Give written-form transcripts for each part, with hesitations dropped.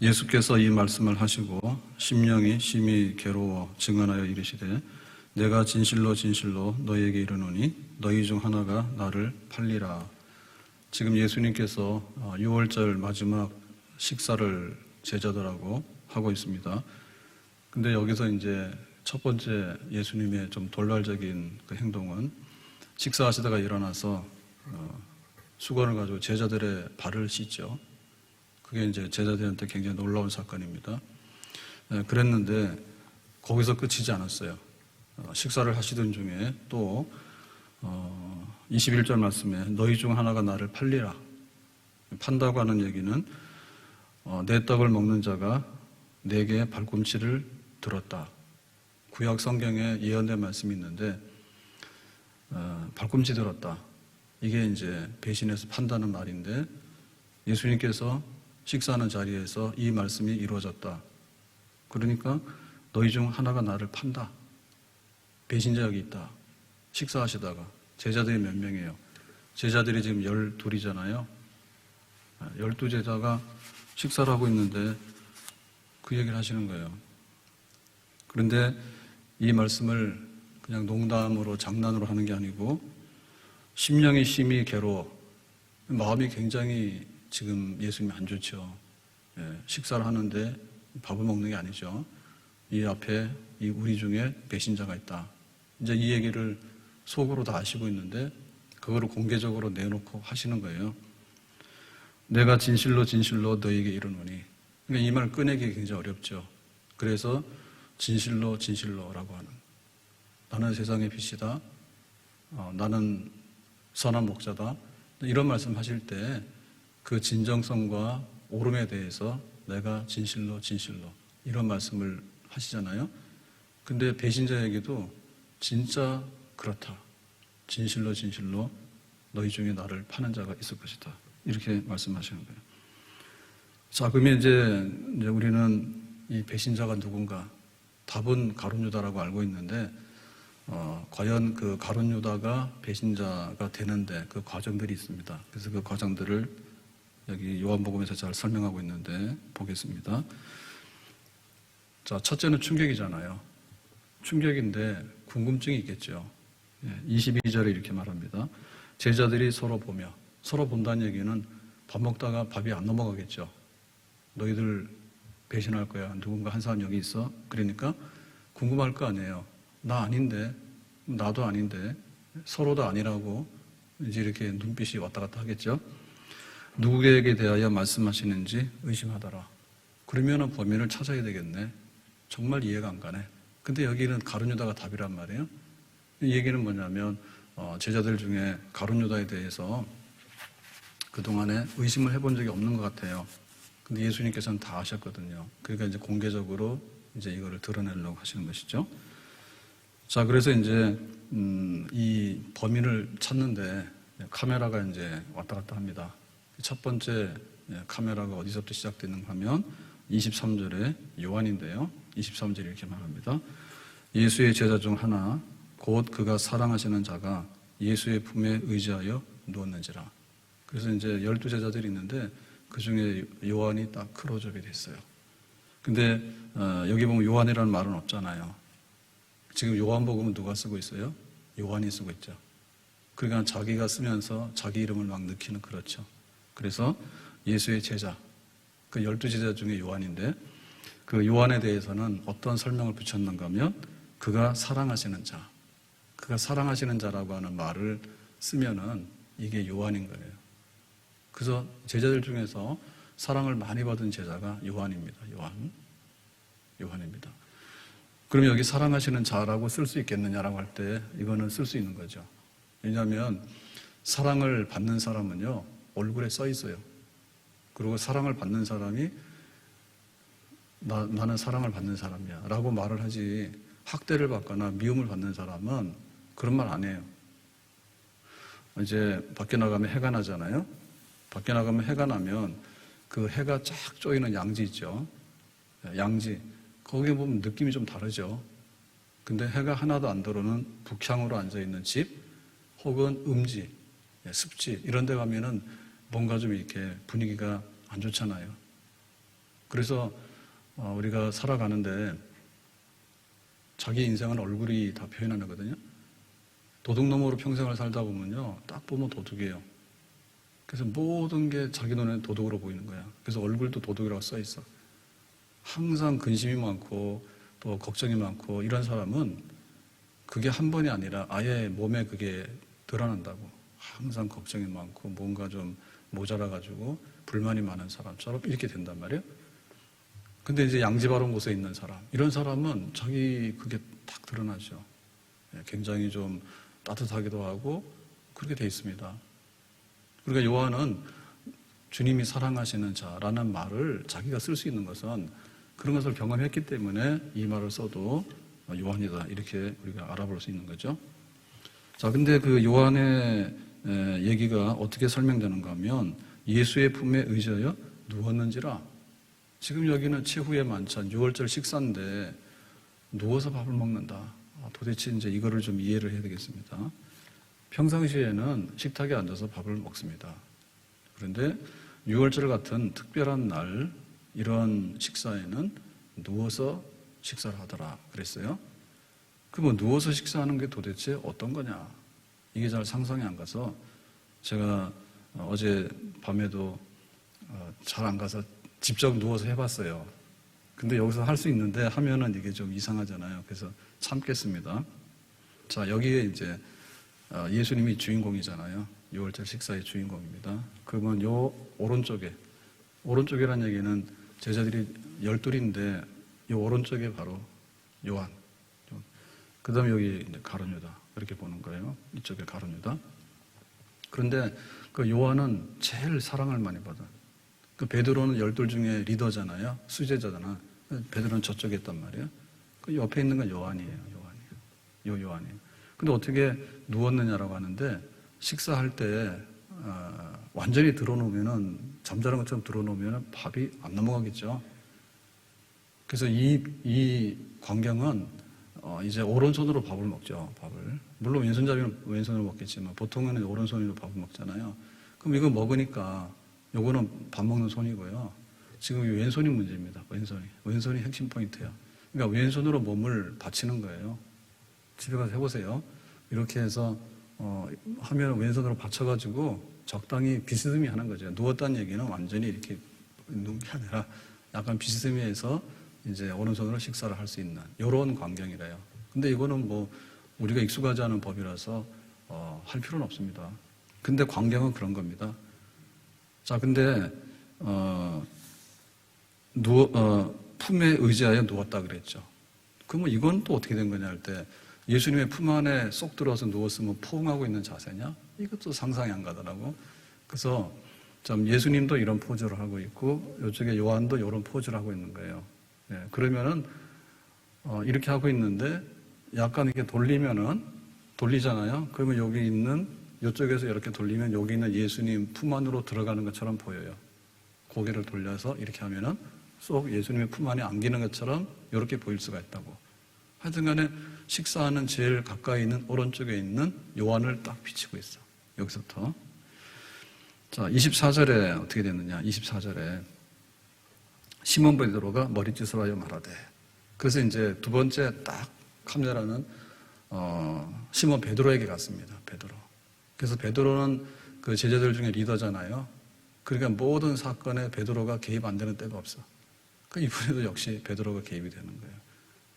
예수께서 이 말씀을 하시고 심령이 심히 괴로워 증언하여 이르시되 내가 진실로 진실로 너희에게 이르노니 너희 중 하나가 나를 팔리라. 지금 예수님께서 6월절 마지막 식사를 제자들하고 하고 있습니다. 근데 여기서 이제 첫 번째 예수님의 좀 돌발적인 그 행동은 식사하시다가 일어나서 수건을 가지고 제자들의 발을 씻죠. 그게 이제 제자들한테 굉장히 놀라운 사건입니다. 그랬는데 거기서 끝이지 않았어요. 식사를 하시던 중에 또 21절 말씀에 너희 중 하나가 나를 팔리라. 판다고 하는 얘기는 내 떡을 먹는 자가 내게 발꿈치를 들었다. 구약 성경에 예언된 말씀이 있는데 발꿈치 들었다. 이게 이제 배신해서 판다는 말인데 예수님께서 식사하는 자리에서 이 말씀이 이루어졌다. 그러니까 너희 중 하나가 나를 판다. 배신자 여기 있다. 식사하시다가 제자들이 몇 명이에요? 제자들이 지금 12이잖아요. 12제자가 식사를 하고 있는데 그 얘기를 하시는 거예요. 그런데 이 말씀을 그냥 농담으로 장난으로 하는 게 아니고 심령이 심히 괴로워. 마음이 굉장히 지금 예수님이 안 좋죠. 식사를 하는데 밥을 먹는 게 아니죠. 이 앞에 이 우리 중에 배신자가 있다. 이제 이 얘기를 속으로 다 아시고 있는데 그거를 공개적으로 내놓고 하시는 거예요. 내가 진실로 진실로 너에게 이르노니. 그러니까 이 말을 꺼내기 굉장히 어렵죠. 그래서 진실로 진실로라고 하는. 나는 세상의 빛이다. 나는 선한 목자다. 이런 말씀 하실 때 그 진정성과 옳음에 대해서 내가 진실로 진실로 이런 말씀을 하시잖아요. 근데 배신자에게도 진짜 그렇다. 진실로 진실로 너희 중에 나를 파는 자가 있을 것이다. 이렇게 말씀하시는 거예요. 자, 그러면 이제 우리는 이 배신자가 누군가? 답은 가룟 유다라고 알고 있는데 과연 그 가룟 유다가 배신자가 되는데 그 과정들이 있습니다. 그래서 그 과정들을 여기 요한복음에서 잘 설명하고 있는데 보겠습니다. 자, 첫째는 충격이잖아요. 충격인데 궁금증이 있겠죠. 22절에 이렇게 말합니다. 제자들이 서로 보며, 서로 본다는 얘기는 밥 먹다가 밥이 안 넘어가겠죠. 너희들 배신할 거야. 누군가 한 사람 여기 있어. 그러니까 궁금할 거 아니에요. 나 아닌데, 나도 아닌데, 서로도 아니라고 이제 이렇게 눈빛이 왔다 갔다 하겠죠. 누구에게 대하여 말씀하시는지 의심하더라. 그러면은 범인을 찾아야 되겠네. 정말 이해가 안 가네. 근데 여기는 가룟 유다가 답이란 말이에요. 이 얘기는 뭐냐면 제자들 중에 가룟 유다에 대해서 그동안에 의심을 해본 적이 없는 것 같아요. 근데 예수님께서는 다 아셨거든요. 그러니까 이제 공개적으로 이제 이거를 드러내려고 하시는 것이죠. 자, 그래서 이제 이 범인을 찾는데 카메라가 이제 왔다 갔다 합니다. 첫 번째 카메라가 어디서부터 시작되는가 하면 23절에 요한인데요. 23절에 이렇게 말합니다. 예수의 제자 중 하나 곧 그가 사랑하시는 자가 예수의 품에 의지하여 누웠는지라. 그래서 이제 12제자들이 있는데 그 중에 요한이 딱 크로즈업이 됐어요. 근데 여기 보면 요한이라는 말은 없잖아요. 지금 요한복음은 누가 쓰고 있어요? 요한이 쓰고 있죠. 그러니까 자기가 쓰면서 자기 이름을 막 넣기는 그렇죠. 그래서 예수의 제자, 그 12제자 중에 요한인데 그 요한에 대해서는 어떤 설명을 붙였는가 하면 그가 사랑하시는 자, 그가 사랑하시는 자라고 하는 말을 쓰면은 이게 요한인 거예요. 그래서 제자들 중에서 사랑을 많이 받은 제자가 요한입니다. 요한입니다. 그럼 여기 사랑하시는 자라고 쓸 수 있겠느냐라고 할 때 이거는 쓸 수 있는 거죠. 왜냐하면 사랑을 받는 사람은요 얼굴에 써 있어요. 그리고 사랑을 받는 사람이 나는 사랑을 받는 사람이야 라고 말을 하지 학대를 받거나 미움을 받는 사람은 그런 말 안 해요. 이제 밖에 나가면 해가 나잖아요. 밖에 나가면 해가 나면 그 해가 쫙 쪼이는 양지 있죠. 양지. 거기에 보면 느낌이 좀 다르죠. 근데 해가 하나도 안 들어오는 북향으로 앉아있는 집 혹은 음지, 습지 이런 데 가면은 뭔가 좀 이렇게 분위기가 안 좋잖아요. 그래서 우리가 살아가는데 자기 인생은 얼굴이 다 표현하는 거거든요. 도둑놈으로 평생을 살다 보면요, 딱 보면 도둑이에요. 그래서 모든 게 자기 눈에는 도둑으로 보이는 거야. 그래서 얼굴도 도둑이라고 써 있어. 항상 근심이 많고 또 걱정이 많고 이런 사람은 그게 한 번이 아니라 아예 몸에 그게 드러난다고. 항상 걱정이 많고 뭔가 좀 모자라가지고 불만이 많은 사람처럼 이렇게 된단 말이에요. 근데 이제 양지바른 곳에 있는 사람, 이런 사람은 자기 그게 딱 드러나죠. 굉장히 좀 따뜻하기도 하고 그렇게 돼 있습니다. 그러니까 요한은 주님이 사랑하시는 자라는 말을 자기가 쓸 수 있는 것은 그런 것을 경험했기 때문에 이 말을 써도 요한이다, 이렇게 우리가 알아볼 수 있는 거죠. 자, 근데 그 요한의 얘기가 어떻게 설명되는가 하면 예수의 품에 의지하여 누웠는지라. 지금 여기는 최후의 만찬, 6월절 식사인데 누워서 밥을 먹는다. 도대체 이제 이거를 좀 이해를 해야 되겠습니다. 평상시에는 식탁에 앉아서 밥을 먹습니다. 그런데 6월절 같은 특별한 날, 이런 식사에는 누워서 식사를 하더라 그랬어요. 그럼 누워서 식사하는 게 도대체 어떤 거냐? 이게 잘 상상이 안 가서 제가 어제 밤에도 잘 안 가서 직접 누워서 해봤어요. 근데 여기서 할 수 있는데 하면은 이게 좀 이상하잖아요. 그래서 참겠습니다. 자, 여기에 이제 예수님이 주인공이잖아요. 6월절 식사의 주인공입니다. 그러면 요 오른쪽이라는 얘기는 제자들이 12인데 요 오른쪽에 바로 요한. 그 다음에 여기 이제 가룟 유다. 이렇게 보는 거예요. 이쪽에 가룟 유다. 그런데 그 요한은 제일 사랑을 많이 받아. 그 베드로는 12 중에 리더잖아요. 수제자잖아. 베드로는 저쪽에 있단 말이에요. 그 옆에 있는 건 요한이에요. 요한이에요. 근데 어떻게 누웠느냐라고 하는데 식사할 때 완전히 들어놓으면은 잠자는 것처럼 들어놓으면은 밥이 안 넘어가겠죠. 그래서 이 광경은 이제 오른손으로 밥을 먹죠. 밥을. 물론 왼손잡이는 왼손으로 먹겠지만 보통은 오른손으로 밥을 먹잖아요. 그럼 이거 먹으니까 요거는 밥 먹는 손이고요. 지금 왼손이 문제입니다. 왼손이 핵심 포인트예요. 그러니까 왼손으로 몸을 받치는 거예요. 집에 가서 해보세요. 이렇게 해서 하면 왼손으로 받쳐가지고 적당히 비스듬히 하는 거죠. 누웠다는 얘기는 완전히 이렇게 누운 게 아니라 약간 비스듬히 해서 이제 오른손으로 식사를 할 수 있는 이런 광경이래요. 근데 이거는 뭐 우리가 익숙하지 않은 법이라서 할 필요는 없습니다. 근데 광경은 그런 겁니다. 자, 근데 품에 의지하여 누웠다 그랬죠. 그러면 이건 또 어떻게 된 거냐 할 때 예수님의 품 안에 쏙 들어와서 누웠으면 포옹하고 있는 자세냐? 이것도 상상이 안 가더라고. 그래서 참 예수님도 이런 포즈를 하고 있고 이쪽에 요한도 이런 포즈를 하고 있는 거예요. 예, 그러면은 이렇게 하고 있는데 약간 이렇게 돌리잖아요. 그러면 여기 있는 이쪽에서 이렇게 돌리면 여기 있는 예수님 품 안으로 들어가는 것처럼 보여요. 고개를 돌려서 이렇게 하면은 쏙 예수님의 품 안에 안기는 것처럼 이렇게 보일 수가 있다고. 하여튼 간에 식사하는 제일 가까이 있는 오른쪽에 있는 요한을 딱 비치고 있어. 여기서부터. 자, 24절에 어떻게 됐느냐. 24절에 시몬 베드로가 머리짓을 하여 말하되. 그래서 이제 두 번째 딱 카메라는 시몬 베드로에게 갔습니다. 베드로. 그래서 베드로는 그 제자들 중에 리더잖아요. 그러니까 모든 사건에 베드로가 개입 안 되는 때가 없어. 그 이번에도 역시 베드로가 개입이 되는 거예요.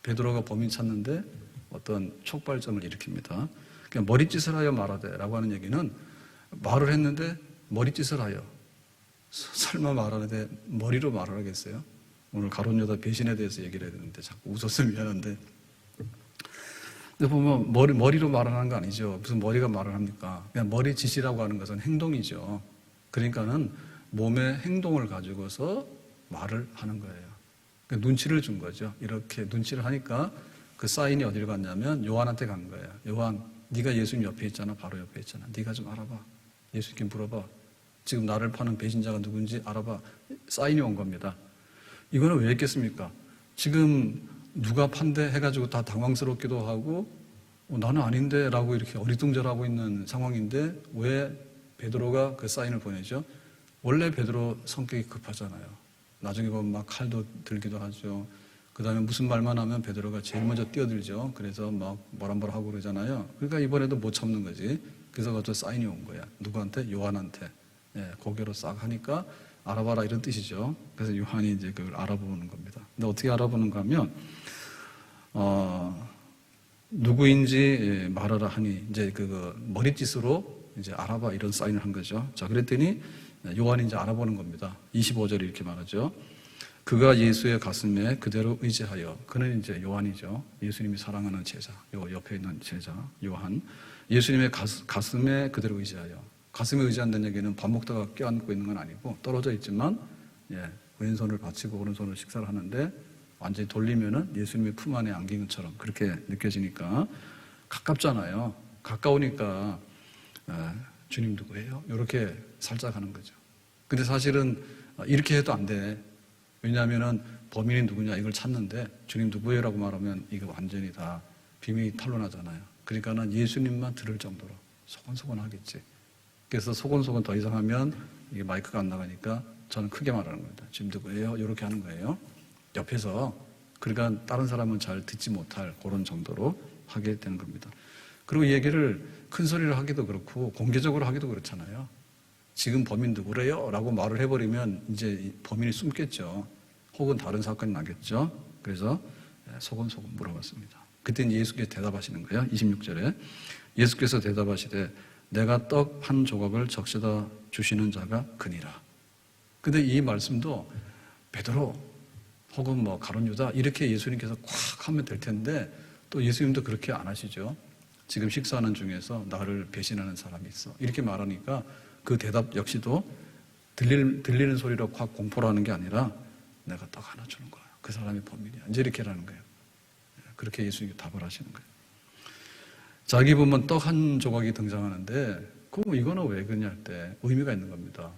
베드로가 범인 찾는데 어떤 촉발점을 일으킵니다. 그러니까 머리짓을 하여 말하되라고 하는 얘기는 말을 했는데 머리짓을 하여. 설마 말하는데 머리로 말을 하겠어요? 오늘 가룟 유다 배신에 대해서 얘기를 해야 되는데 자꾸 웃어서 미안한데. 근데 보면 머리로 말하는 거 아니죠. 무슨 머리가 말을 합니까? 그냥 머리짓이라고 하는 것은 행동이죠. 그러니까는 몸의 행동을 가지고서 말을 하는 거예요. 그러니까 눈치를 준 거죠. 이렇게 눈치를 하니까 그 사인이 어디로 갔냐면 요한한테 간 거예요. 요한, 네가 예수님 옆에 있잖아. 바로 옆에 있잖아. 네가 좀 알아봐. 예수님께 물어봐. 지금 나를 파는 배신자가 누군지 알아봐. 사인이 온 겁니다. 이거는 왜 했겠습니까? 지금 누가 판대 해가지고 다 당황스럽기도 하고 나는 아닌데 라고 이렇게 어리둥절하고 있는 상황인데 왜 베드로가 그 사인을 보내죠? 원래 베드로 성격이 급하잖아요. 나중에 보면 막 칼도 들기도 하죠. 그 다음에 무슨 말만 하면 베드로가 제일 먼저 뛰어들죠. 그래서 막 뭐라 하고 그러잖아요. 그러니까 이번에도 못 참는 거지. 그래서 갑자기 사인이 온 거야. 누구한테? 요한한테. 고개로 싹 하니까 알아봐라 이런 뜻이죠. 그래서 요한이 이제 그걸 알아보는 겁니다. 근데 어떻게 알아보는가 하면, 누구인지 말하라 하니, 이제 그 머리짓으로 이제 알아봐 이런 사인을 한 거죠. 자, 그랬더니 요한이 이제 알아보는 겁니다. 25절에 이렇게 말하죠. 그가 예수의 가슴에 그대로 의지하여, 그는 이제 요한이죠. 예수님이 사랑하는 제자, 요 옆에 있는 제자, 요한. 예수님의 가슴에 그대로 의지하여. 가슴에 의지한다는 얘기는 밥 먹다가 껴안고 있는 건 아니고 떨어져 있지만, 왼손을 받치고 오른손을 식사를 하는데 완전히 돌리면은 예수님의 품 안에 안긴 것처럼 그렇게 느껴지니까 가깝잖아요. 가까우니까 주님 누구예요? 이렇게 살짝 하는 거죠. 근데 사실은 이렇게 해도 안 돼. 왜냐하면은 범인이 누구냐 이걸 찾는데 주님 누구예요? 라고 말하면 이거 완전히 다 비밀이 탄로나잖아요. 그러니까는 예수님만 들을 정도로 소곤소곤 하겠지. 그래서 소곤소곤 더 이상 하면 이게 마이크가 안 나가니까 저는 크게 말하는 겁니다. 주님 누구예요? 이렇게 하는 거예요. 옆에서. 그러니까 다른 사람은 잘 듣지 못할 그런 정도로 하게 되는 겁니다. 그리고 이 얘기를 큰 소리로 하기도 그렇고 공개적으로 하기도 그렇잖아요. 지금 범인 누구래요? 라고 말을 해버리면 이제 범인이 숨겠죠. 혹은 다른 사건이 나겠죠. 그래서 소곤소곤 물어봤습니다. 그때 예수께서 대답하시는 거예요. 26절에 예수께서 대답하시되 내가 떡 한 조각을 적셔다 주시는 자가 그니라. 근데 이 말씀도 베드로 혹은 뭐 가룟 유다 이렇게 예수님께서 꽉 하면 될 텐데 또 예수님도 그렇게 안 하시죠. 지금 식사하는 중에서 나를 배신하는 사람이 있어. 이렇게 말하니까 그 대답 역시도 들리는 소리로 확 공포를 하는 게 아니라 내가 떡 하나 주는 거야. 그 사람이 범인이야. 이제 이렇게 하는 거예요. 그렇게 예수님이 답을 하시는 거예요. 자기 보면 떡 한 조각이 등장하는데 그럼 이거는 왜 그러냐 할 때 의미가 있는 겁니다.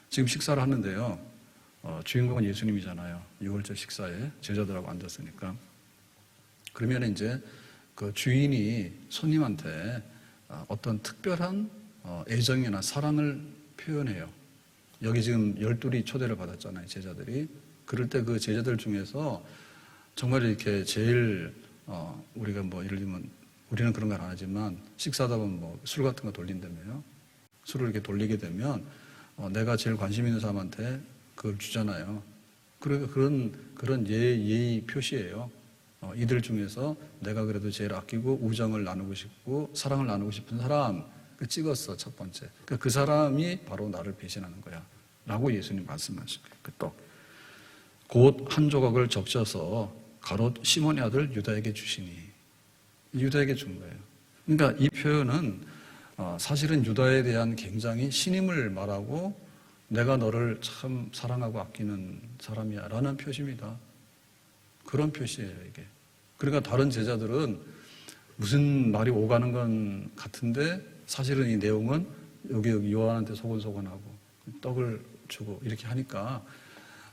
지금 식사를 하는데요. 주인공은 예수님이잖아요. 6월절 식사에 제자들하고 앉았으니까. 그러면 이제 그 주인이 손님한테 어떤 특별한 애정이나 사랑을 표현해요. 여기 지금 12이 초대를 받았잖아요, 제자들이. 그럴 때 그 제자들 중에서 정말 이렇게 제일 우리가 뭐 예를 들면 우리는 그런 걸 안 하지만 식사하다 보면 뭐 술 같은 거 돌린다며요. 술을 이렇게 돌리게 되면 내가 제일 관심 있는 사람한테 그걸 주잖아요. 그러니까 그런 예의 표시예요. 이들 중에서 내가 그래도 제일 아끼고 우정을 나누고 싶고 사랑을 나누고 싶은 사람 찍었어, 첫 번째. 그러니까 그 사람이 바로 나를 배신하는 거야. 라고 예수님 말씀하신 거예요. 그 떡. 곧 한 조각을 적셔서 가롯 시몬의 아들 유다에게 주시니. 유다에게 준 거예요. 그러니까 이 표현은 사실은 유다에 대한 굉장히 신임을 말하고 내가 너를 참 사랑하고 아끼는 사람이야 라는 표시입니다. 그런 표시예요, 이게. 그러니까 다른 제자들은 무슨 말이 오가는 건 같은데 사실은 이 내용은 여기 요한한테 소곤소곤하고 떡을 주고 이렇게 하니까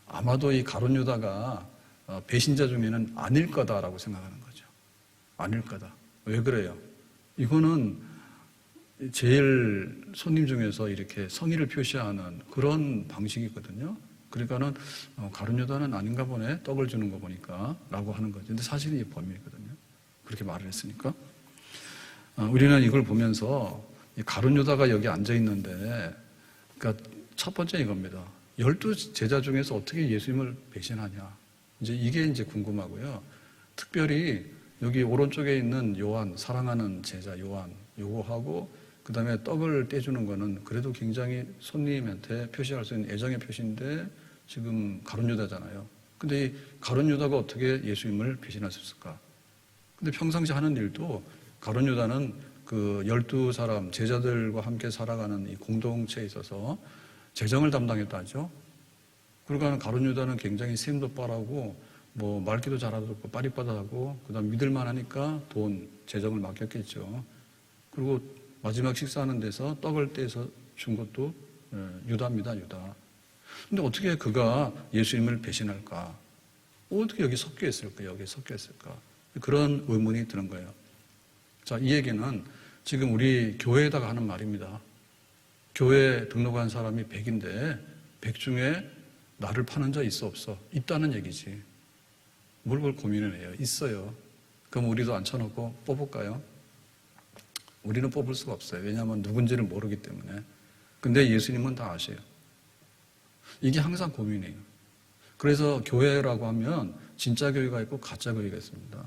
아마도 이 가룟 유다가 배신자 중에는 아닐 거다라고 생각하는 거죠. 아닐 거다. 왜 그래요? 이거는 제일 손님 중에서 이렇게 성의를 표시하는 그런 방식이거든요. 그러니까는 가룟 유다는 아닌가 보네. 떡을 주는 거 보니까 라고 하는 거죠. 근데 사실은 이게 범인이거든요. 그렇게 말을 했으니까. 우리는 이걸 보면서 가룟 유다가 여기 앉아 있는데 그러니까 첫 번째 이겁니다. 12 제자 중에서 어떻게 예수님을 배신하냐. 이제 이게 이제 궁금하고요. 특별히 여기 오른쪽에 있는 요한, 사랑하는 제자 요한, 요거하고 그 다음에 떡을 떼주는 거는 그래도 굉장히 손님한테 표시할 수 있는 애정의 표시인데 지금 가룟 유다잖아요. 근데 이 가룟 유다가 어떻게 예수님을 배신할 수 있을까? 근데 평상시 하는 일도 가룟 유다는 그 12사람 제자들과 함께 살아가는 이 공동체에 있어서 재정을 담당했다 하죠. 그러니까 가룟 유다는 굉장히 셈도 빠르고 뭐 말기도 잘하고 빠릿빠릿하고 그다음 믿을만 하니까 돈, 재정을 맡겼겠죠. 그리고 마지막 식사하는 데서 떡을 떼서 준 것도 유다입니다, 유다. 근데 어떻게 그가 예수님을 배신할까? 어떻게 여기 섞여 있을까? 여기 섞여 있을까? 그런 의문이 드는 거예요. 자, 이 얘기는 지금 우리 교회에다가 하는 말입니다. 교회에 등록한 사람이 100인데 100 중에 나를 파는 자 있어 없어? 있다는 얘기지. 뭘 그걸 고민을 해요? 있어요. 그럼 우리도 앉혀놓고 뽑을까요? 우리는 뽑을 수가 없어요. 왜냐하면 누군지를 모르기 때문에. 근데 예수님은 다 아세요. 이게 항상 고민이에요. 그래서 교회라고 하면 진짜 교회가 있고 가짜 교회가 있습니다.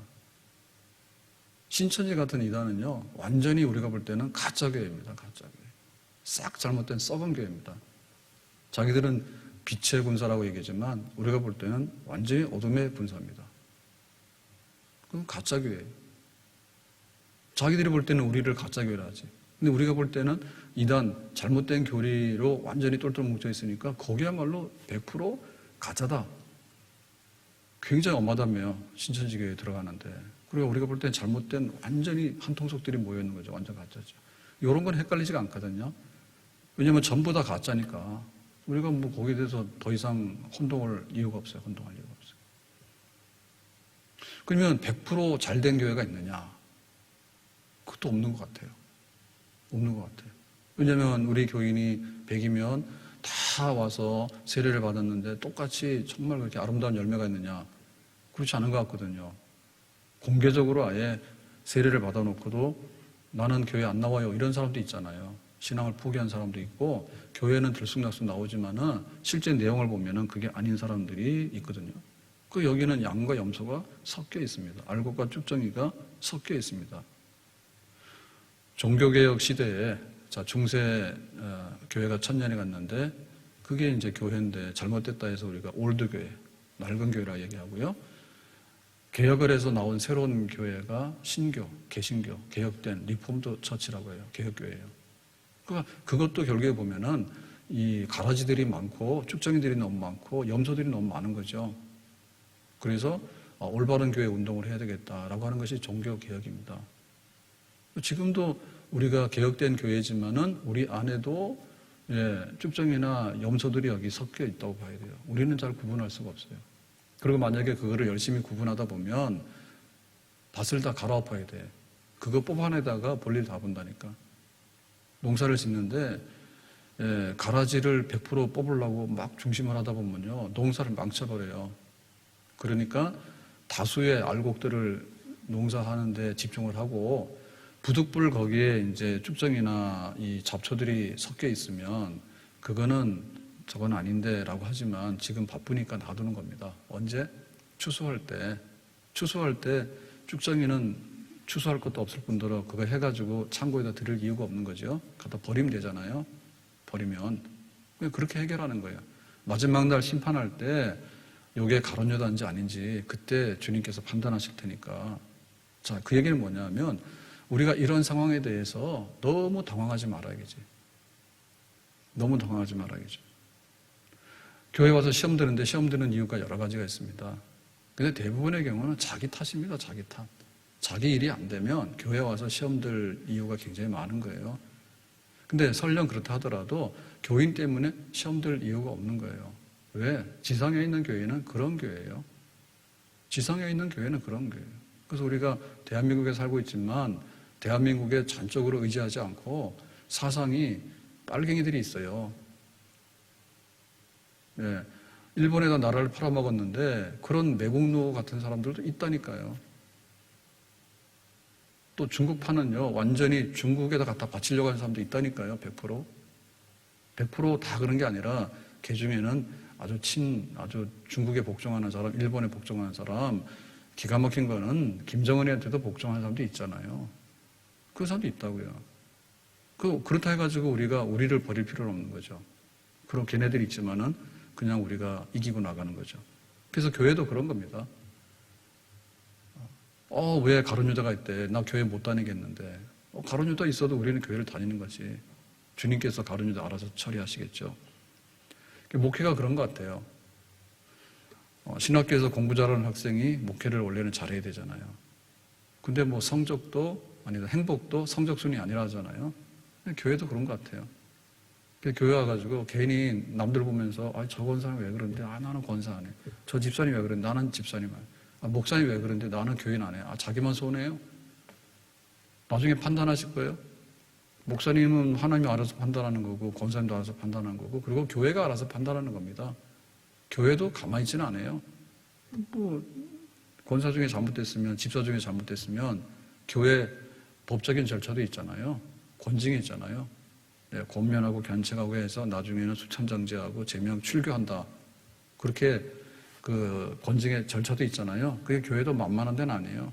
신천지 같은 이단은요, 완전히 우리가 볼 때는 가짜 교회입니다. 가짜 교회. 싹 잘못된 썩은 교회입니다. 자기들은 빛의 군사라고 얘기하지만 우리가 볼 때는 완전히 어둠의 군사입니다. 그건 가짜 교회예요. 자기들이 볼 때는 우리를 가짜 교회라 하지. 근데 우리가 볼 때는 이단 잘못된 교리로 완전히 똘똘 뭉쳐 있으니까 거기야말로 100% 가짜다. 굉장히 엄하다며요. 신천지 교회에 들어가는데. 그리고 우리가 볼 때는 잘못된 완전히 한통속들이 모여 있는 거죠. 완전 가짜죠. 이런 건 헷갈리지가 않거든요. 왜냐하면 전부 다 가짜니까. 우리가 뭐 거기에 대해서 더 이상 혼동할 이유가 없어요. 혼동할 이유가 없어요. 그러면 100% 잘된 교회가 있느냐? 그것도 없는 것 같아요. 없는 것 같아요. 왜냐하면 우리 교인이 100이면 다 와서 세례를 받았는데 똑같이 정말 그렇게 아름다운 열매가 있느냐? 그렇지 않은 것 같거든요. 공개적으로 아예 세례를 받아놓고도 나는 교회 안 나와요. 이런 사람도 있잖아요. 신앙을 포기한 사람도 있고 교회는 들쑥날쑥 나오지만은 실제 내용을 보면은 그게 아닌 사람들이 있거든요. 그 여기는 양과 염소가 섞여 있습니다. 알곡과 쭉정이가 섞여 있습니다. 종교개혁 시대에 중세 교회가 1000년이 갔는데 그게 이제 교회인데 잘못됐다 해서 우리가 올드 교회, 낡은 교회라 얘기하고요. 개혁을 해서 나온 새로운 교회가 신교, 개신교, 개혁된 리폼드 처치라고 해요. 개혁교회예요. 그러니까 그것도 결국에 보면은 이 가라지들이 많고 쭉정이들이 너무 많고 염소들이 너무 많은 거죠. 그래서 올바른 교회 운동을 해야 되겠다라고 하는 것이 종교개혁입니다. 지금도 우리가 개혁된 교회지만은 우리 안에도 쭉정이나 염소들이 여기 섞여 있다고 봐야 돼요. 우리는 잘 구분할 수가 없어요. 그리고 만약에 그거를 열심히 구분하다 보면 밭을 다 갈아엎어야 돼. 그거 뽑아내다가 볼일 다 본다니까. 농사를 짓는데 가라지를 100% 뽑으려고 막 중심을 하다 보면요. 농사를 망쳐버려요. 그러니까 다수의 알곡들을 농사하는데 집중을 하고 부득불 거기에 이제 쭉정이나 이 잡초들이 섞여 있으면 그거는 저건 아닌데 라고 하지만 지금 바쁘니까 놔두는 겁니다. 언제? 추수할 때 쭉정이는 추수할 것도 없을 뿐더러 그거 해가지고 창고에다 들을 이유가 없는 거죠. 갖다 버리면 되잖아요. 버리면. 그렇게 해결하는 거예요. 마지막 날 심판할 때 이게 가론유다인지 아닌지 그때 주님께서 판단하실 테니까. 자, 그 얘기는 뭐냐면 우리가 이런 상황에 대해서 너무 당황하지 말아야겠지. 너무 당황하지 말아야겠죠. 교회 와서 시험 드는데 시험 드는 이유가 여러 가지가 있습니다. 근데 대부분의 경우는 자기 탓입니다. 자기 탓. 자기 일이 안 되면 교회 와서 시험 들 이유가 굉장히 많은 거예요. 근데 설령 그렇다 하더라도 교인 때문에 시험 들 이유가 없는 거예요. 왜? 지상에 있는 교회는 그런 교회예요. 지상에 있는 교회는 그런 교회예요. 그래서 우리가 대한민국에 살고 있지만 대한민국에 전적으로 의지하지 않고 사상이 빨갱이들이 있어요. 일본에다 나라를 팔아먹었는데 그런 매국노 같은 사람들도 있다니까요. 또 중국파는요, 완전히 중국에다 갖다 바치려고 하는 사람도 있다니까요, 100%. 100% 다 그런 게 아니라, 그 중에는 아주 중국에 복종하는 사람, 일본에 복종하는 사람, 기가 막힌 거는 김정은이한테도 복종하는 사람도 있잖아요. 그 사람도 있다고요. 그렇다 해가지고 우리를 버릴 필요는 없는 거죠. 그런 걔네들이 있지만은 그냥 우리가 이기고 나가는 거죠. 그래서 교회도 그런 겁니다. 왜 가룟유다가 있대? 나 교회 못 다니겠는데. 가룟유다 있어도 우리는 교회를 다니는 거지. 주님께서 가룟유다 알아서 처리하시겠죠. 목회가 그런 것 같아요. 신학교에서 공부 잘하는 학생이 목회를 원래는 잘해야 되잖아요. 근데 뭐 성적도 아니다 행복도 성적순이 아니라 하잖아요. 교회도 그런 것 같아요. 교회 와가지고 괜히 남들 보면서 저 권사님 왜 그러는데 나는 권사 안 해. 저 집사님 왜 그러는데 나는 집사님 안 해. 목사님 왜 그러는데 나는 교인 안 해. 자기만 손해요. 나중에 판단하실 거예요. 목사님은 하나님이 알아서 판단하는 거고 권사님도 알아서 판단하는 거고 그리고 교회가 알아서 판단하는 겁니다. 교회도 가만히 있지는 않아요. 뭐 권사 중에 잘못됐으면, 집사 중에 잘못됐으면 교회 법적인 절차도 있잖아요. 권징이 있잖아요. 네, 권면하고 견책하고 해서 나중에는 수참정지하고 제명 출교한다. 그렇게 그 권징의 절차도 있잖아요. 그게 교회도 만만한 데는 아니에요.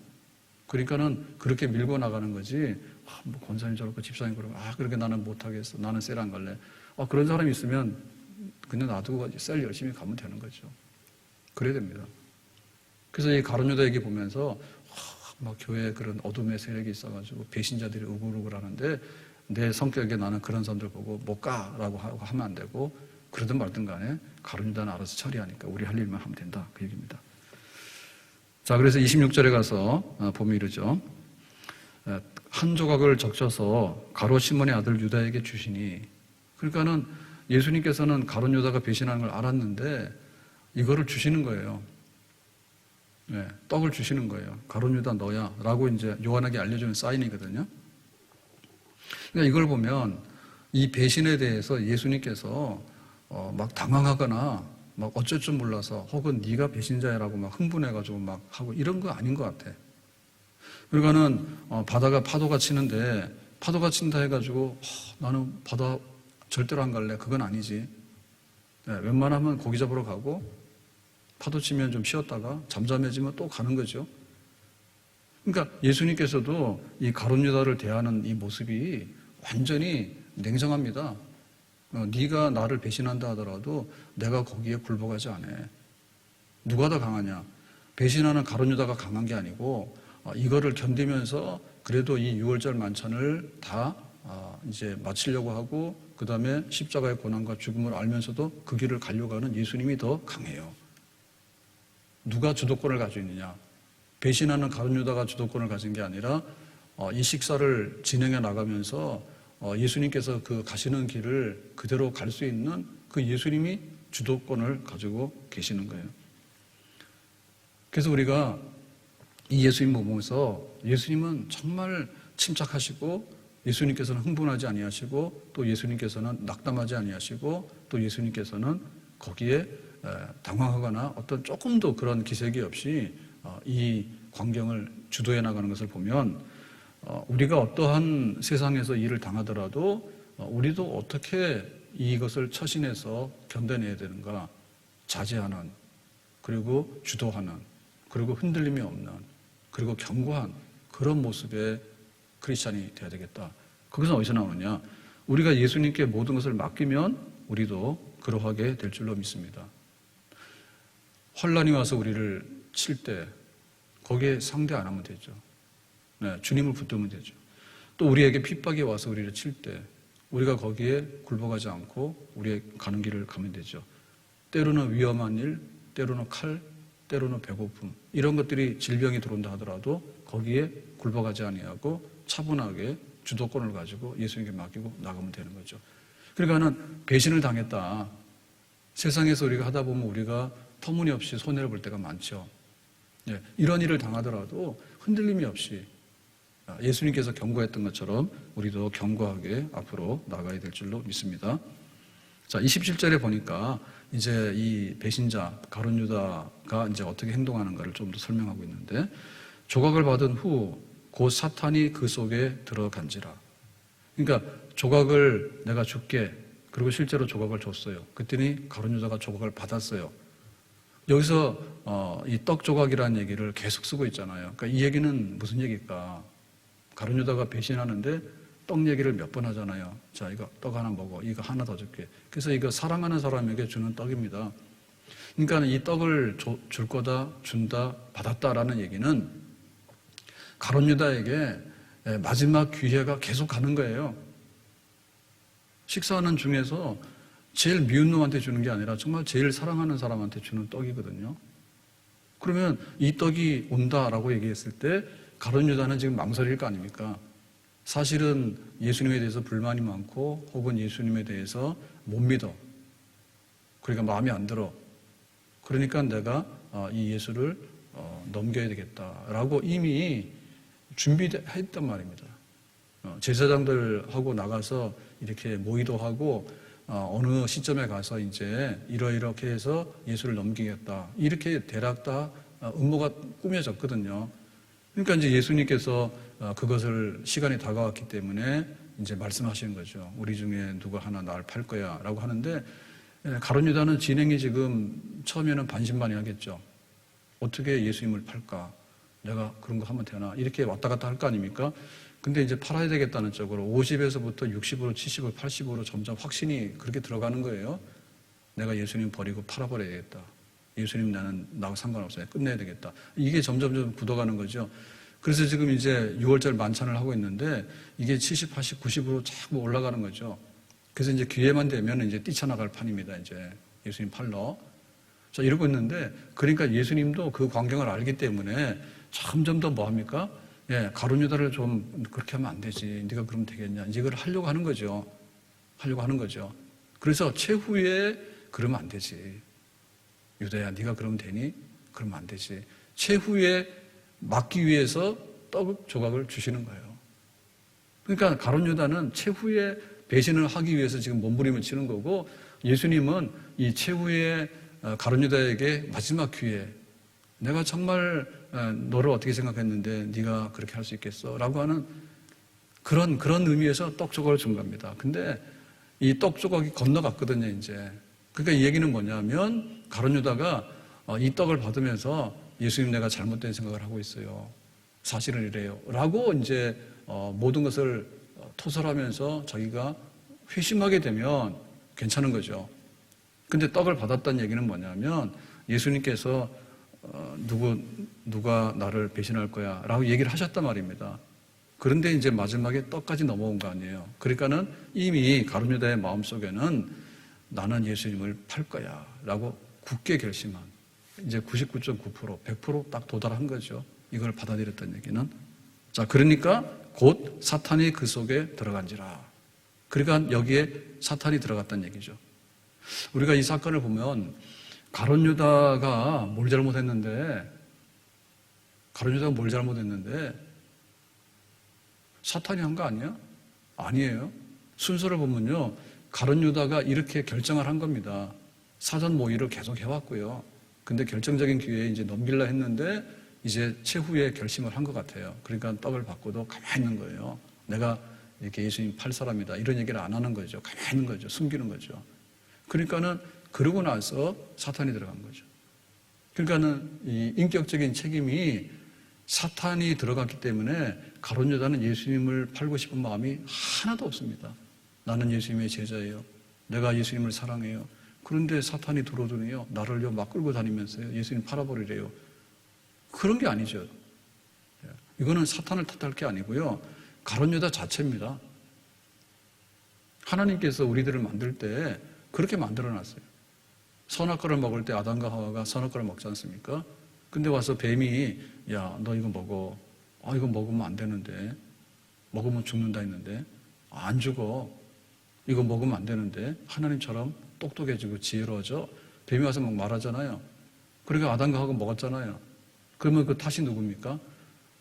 그러니까는 그렇게 밀고 나가는 거지. 뭐 권사님 저렇고 집사님 그러고 그렇게 나는 못하겠어. 나는 셀 안 갈래. 그런 사람이 있으면 그냥 놔두고 셀 열심히 가면 되는 거죠. 그래야 됩니다. 그래서 이 가룟 유다 얘기 보면서 막 교회에 그런 어둠의 세력이 있어가지고 배신자들이 우글우글 하는데 내 성격에 나는 그런 사람들 보고 못 가라고 하면 안 되고 그러든 말든 간에 가룟 유다는 알아서 처리하니까 우리 할 일만 하면 된다. 그 얘기입니다. 자, 그래서 26절에 가서 보면 이러죠. 한 조각을 적셔서 가롯 시몬의 아들 유다에게 주시니, 그러니까는 예수님께서는 가롯 유다가 배신하는 걸 알았는데 이거를 주시는 거예요. 네, 떡을 주시는 거예요. 가롯 유다 너야 라고 이제 요한에게 알려주는 사인이거든요. 그러니까 이걸 보면 이 배신에 대해서 예수님께서 막 당황하거나 막 어쩔 줄 몰라서 혹은 네가 배신자야라고 막 흥분해가지고 막 하고 이런 거 아닌 것 같아. 그러니까는 바다가 파도가 치는데 파도가 친다 해가지고 나는 바다 절대로 안 갈래. 그건 아니지. 네, 웬만하면 고기 잡으러 가고 파도 치면 좀 쉬었다가 잠잠해지면 또 가는 거죠. 그러니까 예수님께서도 이 가룟 유다를 대하는 이 모습이 완전히 냉정합니다. 네가 나를 배신한다 하더라도 내가 거기에 굴복하지 않아. 누가 더 강하냐? 배신하는 가룟 유다가 강한 게 아니고 이거를 견디면서 그래도 이 6월절 만찬을 다 이제 마치려고 하고 그 다음에 십자가의 고난과 죽음을 알면서도 그 길을 가려고 하는 예수님이 더 강해요. 누가 주도권을 가지고 있느냐? 배신하는 가룟 유다가 주도권을 가진 게 아니라 이 식사를 진행해 나가면서 예수님께서 그 가시는 길을 그대로 갈 수 있는 그 예수님이 주도권을 가지고 계시는 거예요. 그래서 우리가 이 예수님 보면서 예수님은 정말 침착하시고 예수님께서는 흥분하지 아니하시고 또 예수님께서는 낙담하지 아니하시고 또 예수님께서는 거기에 당황하거나 어떤 조금도 그런 기색이 없이 이 광경을 주도해 나가는 것을 보면 우리가 어떠한 세상에서 일을 당하더라도 우리도 어떻게 이것을 처신해서 견뎌내야 되는가, 자제하는, 그리고 주도하는, 그리고 흔들림이 없는, 그리고 견고한 그런 모습의 크리스찬이 되어야 되겠다. 그것은 어디서 나오느냐? 우리가 예수님께 모든 것을 맡기면 우리도 그러하게 될 줄로 믿습니다. 환란이 와서 우리를 칠 때 거기에 상대 안 하면 되죠. 네, 주님을 붙들면 되죠. 또 우리에게 핍박이 와서 우리를 칠 때 우리가 거기에 굴복하지 않고 우리의 가는 길을 가면 되죠. 때로는 위험한 일, 때로는 칼, 때로는 배고픔, 이런 것들이 질병이 들어온다 하더라도 거기에 굴복하지 아니하고 차분하게 주도권을 가지고 예수님께 맡기고 나가면 되는 거죠. 그러니까는 배신을 당했다. 세상에서 우리가 하다 보면 우리가 터무니없이 손해를 볼 때가 많죠. 네, 이런 일을 당하더라도 흔들림이 없이 예수님께서 경고했던 것처럼 우리도 견고하게 앞으로 나가야 될 줄로 믿습니다. 자, 27절에 보니까 이제 이 배신자 가룟 유다가 이제 어떻게 행동하는가를 좀 더 설명하고 있는데, 조각을 받은 후 곧 사탄이 그 속에 들어간지라. 그러니까 조각을 내가 줄게. 그리고 실제로 조각을 줬어요. 그랬더니 가룟 유다가 조각을 받았어요. 여기서 이 떡 조각이라는 얘기를 계속 쓰고 있잖아요. 그러니까 이 얘기는 무슨 얘기일까? 가룟 유다가 배신하는데 떡 얘기를 몇 번 하잖아요. 자, 이거 떡 하나 먹어. 이거 하나 더 줄게. 그래서 이거 사랑하는 사람에게 주는 떡입니다. 그러니까 이 떡을 줄 거다, 준다, 받았다라는 얘기는 가룟 유다에게 마지막 기회가 계속 가는 거예요. 식사하는 중에서 제일 미운 놈한테 주는 게 아니라 정말 제일 사랑하는 사람한테 주는 떡이거든요. 그러면 이 떡이 온다라고 얘기했을 때 가룟 유다는 지금 망설일 거 아닙니까? 사실은 예수님에 대해서 불만이 많고 혹은 예수님에 대해서 못 믿어. 그러니까 마음에 안 들어. 그러니까 내가 이 예수를 넘겨야 되겠다라고 이미 준비했단 말입니다. 제사장들하고 나가서 이렇게 모의도 하고 어느 시점에 가서 이제 이렇게 해서 예수를 넘기겠다. 이렇게 대략 다 음모가 꾸며졌거든요. 그러니까 이제 예수님께서 그것을 시간이 다가왔기 때문에 이제 말씀하시는 거죠. 우리 중에 누가 하나 나를 팔 거야 라고 하는데, 가룟 유다는 진행이 지금 처음에는 반신반의하겠죠. 어떻게 예수님을 팔까? 내가 그런 거 하면 되나? 이렇게 왔다 갔다 할 거 아닙니까? 근데 이제 팔아야 되겠다는 쪽으로 50에서부터 60으로 70으로 80으로 점점 확신이 그렇게 들어가는 거예요. 내가 예수님 버리고 팔아버려야겠다. 예수님 나하고 상관없어요. 끝내야 되겠다. 이게 점점 굳어가는 거죠. 그래서 지금 이제 6월절 만찬을 하고 있는데 이게 70, 80, 90으로 자꾸 올라가는 거죠. 그래서 이제 기회만 되면 이제 뛰쳐나갈 판입니다. 이제 예수님 팔러. 자, 이러고 있는데, 그러니까 예수님도 그 광경을 알기 때문에 점점 더 뭐 합니까? 가룟 유다를 좀 그렇게 하면 안 되지. 네가 그러면 되겠냐. 이걸 하려고 하는 거죠. 그래서 최후에 그러면 안 되지. 유다야, 네가 그러면 되니? 그러면 안 되지. 최후에 막기 위해서 떡 조각을 주시는 거예요. 그러니까 가룟 유다는 최후에 배신을 하기 위해서 지금 몸부림을 치는 거고, 예수님은 이 최후의 가룟 유다에게 마지막 기회, 내가 정말 너를 어떻게 생각했는데 네가 그렇게 할 수 있겠어? 라고 하는 그런 의미에서 떡 조각을 준 겁니다. 근데 이 떡 조각이 건너갔거든요, 이제. 그러니까 이 얘기는 뭐냐면, 가룟 유다가 이 떡을 받으면서 예수님, 내가 잘못된 생각을 하고 있어요. 사실은 이래요. 라고 이제 모든 것을 토설하면서 자기가 회심하게 되면 괜찮은 거죠. 근데 떡을 받았다는 얘기는 뭐냐면, 예수님께서 누가 나를 배신할 거야 라고 얘기를 하셨단 말입니다. 그런데 이제 마지막에 떡까지 넘어온 거 아니에요. 그러니까는 이미 가룟 유다의 마음속에는 나는 예수님을 팔 거야 라고 굳게 결심한, 이제 99.9%, 100% 딱 도달한 거죠. 이걸 받아들였다는 얘기는. 자, 그러니까 곧 사탄이 그 속에 들어간지라. 그러니까 여기에 사탄이 들어갔다는 얘기죠. 우리가 이 사건을 보면 가룟 유다가 뭘 잘못했는데 사탄이 한 거 아니야? 아니에요. 순서를 보면요, 가룟 유다가 이렇게 결정을 한 겁니다. 사전 모의를 계속 해왔고요. 근데 결정적인 기회에 이제 넘길라 했는데 이제 최후에 결심을 한 것 같아요. 그러니까 떡을 받고도 가만히 있는 거예요. 내가 이렇게 예수님 팔 사람이다, 이런 얘기를 안 하는 거죠. 가만히 있는 거죠. 숨기는 거죠. 그러니까는 그러고 나서 사탄이 들어간 거죠. 그러니까는 이 인격적인 책임이 사탄이 들어갔기 때문에 가룟 유다는 예수님을 팔고 싶은 마음이 하나도 없습니다. 나는 예수님의 제자예요. 내가 예수님을 사랑해요. 그런데 사탄이 들어오더니요, 나를요 막 끌고 다니면서요, 예수님 팔아버리래요. 그런 게 아니죠. 이거는 사탄을 탓할 게 아니고요, 가룟 유다 자체입니다. 하나님께서 우리들을 만들 때 그렇게 만들어놨어요. 선악과를 먹을 때 아담과 하와가 선악과를 먹지 않습니까? 근데 와서 뱀이, 야, 너 이거 먹어. 이거 먹으면 안 되는데. 먹으면 죽는다 했는데. 안 죽어. 이거 먹으면 안 되는데. 하나님처럼 똑똑해지고 지혜로워져. 뱀이 와서 막 말하잖아요. 그러니까 아담과 하와가 먹었잖아요. 그러면 그 탓이 누굽니까?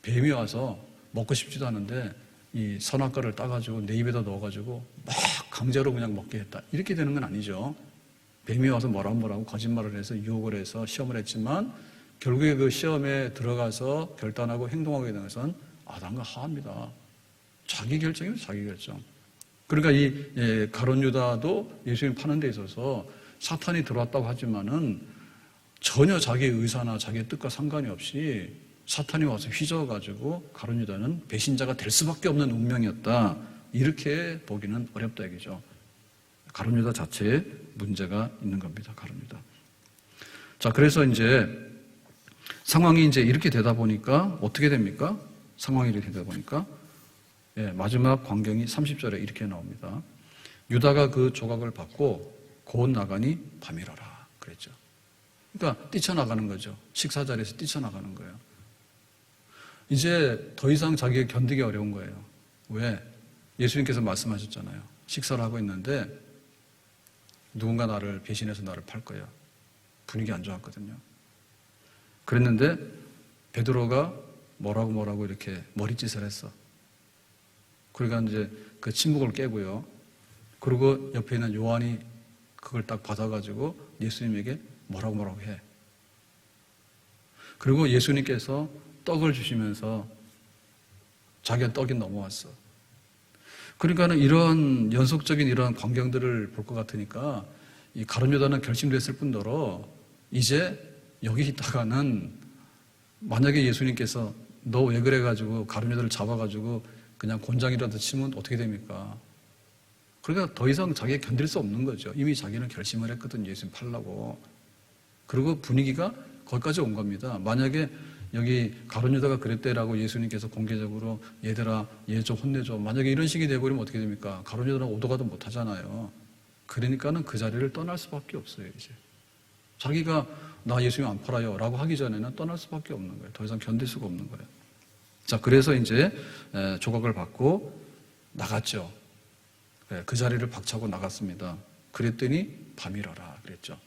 뱀이 와서 먹고 싶지도 않은데 이 선악과를 따가지고 내 입에다 넣어가지고 막 강제로 그냥 먹게 했다. 이렇게 되는 건 아니죠. 뱀이 와서 뭐라고 거짓말을 해서 유혹을 해서 시험을 했지만 결국에 그 시험에 들어가서 결단하고 행동하게 된 것은 아담과 하와입니다. 자기 결정이에요, 자기 결정. 그러니까 이 가룟 유다도 예수님 파는 데 있어서 사탄이 들어왔다고 하지만은 전혀 자기의 의사나 자기의 뜻과 상관이 없이 사탄이 와서 휘저어가지고 가룟 유다는 배신자가 될 수밖에 없는 운명이었다. 이렇게 보기는 어렵다 얘기죠. 가룟 유다 자체에 문제가 있는 겁니다. 가룟 유다. 자, 그래서 이제 상황이 이제 이렇게 되다 보니까 어떻게 됩니까? 상황이 이렇게 되다 보니까 마지막 광경이 30절에 이렇게 나옵니다. 유다가 그 조각을 받고 곧 나가니 밤이라라 그랬죠. 그러니까 뛰쳐나가는 거죠. 식사 자리에서 뛰쳐나가는 거예요. 이제 더 이상 자기가 견디기 어려운 거예요. 왜? 예수님께서 말씀하셨잖아요. 식사를 하고 있는데 누군가 나를 배신해서 나를 팔 거야. 분위기 안 좋았거든요. 그랬는데 베드로가 뭐라고 이렇게 머리짓을 했어. 그러니까 이제 그 침묵을 깨고요. 그리고 옆에 있는 요한이 그걸 딱 받아가지고 예수님에게 뭐라고 해. 그리고 예수님께서 떡을 주시면서 자기가 떡이 넘어왔어. 그러니까는 이런 연속적인 이런 광경들을 볼 것 같으니까 이 가룟 유다는 결심됐을 뿐더러 이제 여기 있다가는 만약에 예수님께서 너 왜 그래가지고 가룟 유다를 잡아가지고 그냥 곤장이라도 치면 어떻게 됩니까? 그러니까 더 이상 자기가 견딜 수 없는 거죠. 이미 자기는 결심을 했거든, 예수님 팔라고. 그리고 분위기가 거기까지 온 겁니다. 만약에 여기 가룟 유다가 그랬대라고 예수님께서 공개적으로 얘들아 얘 좀 혼내줘. 만약에 이런 식이 돼버리면 어떻게 됩니까? 가룟 유다는 오도 가도 못하잖아요. 그러니까는 그 자리를 떠날 수밖에 없어요. 이제 자기가 나 예수님 안 팔아요 라고 하기 전에는 떠날 수밖에 없는 거예요. 더 이상 견딜 수가 없는 거예요. 자, 그래서 이제 조각을 받고 나갔죠. 그 자리를 박차고 나갔습니다. 그랬더니 밤이라라 그랬죠.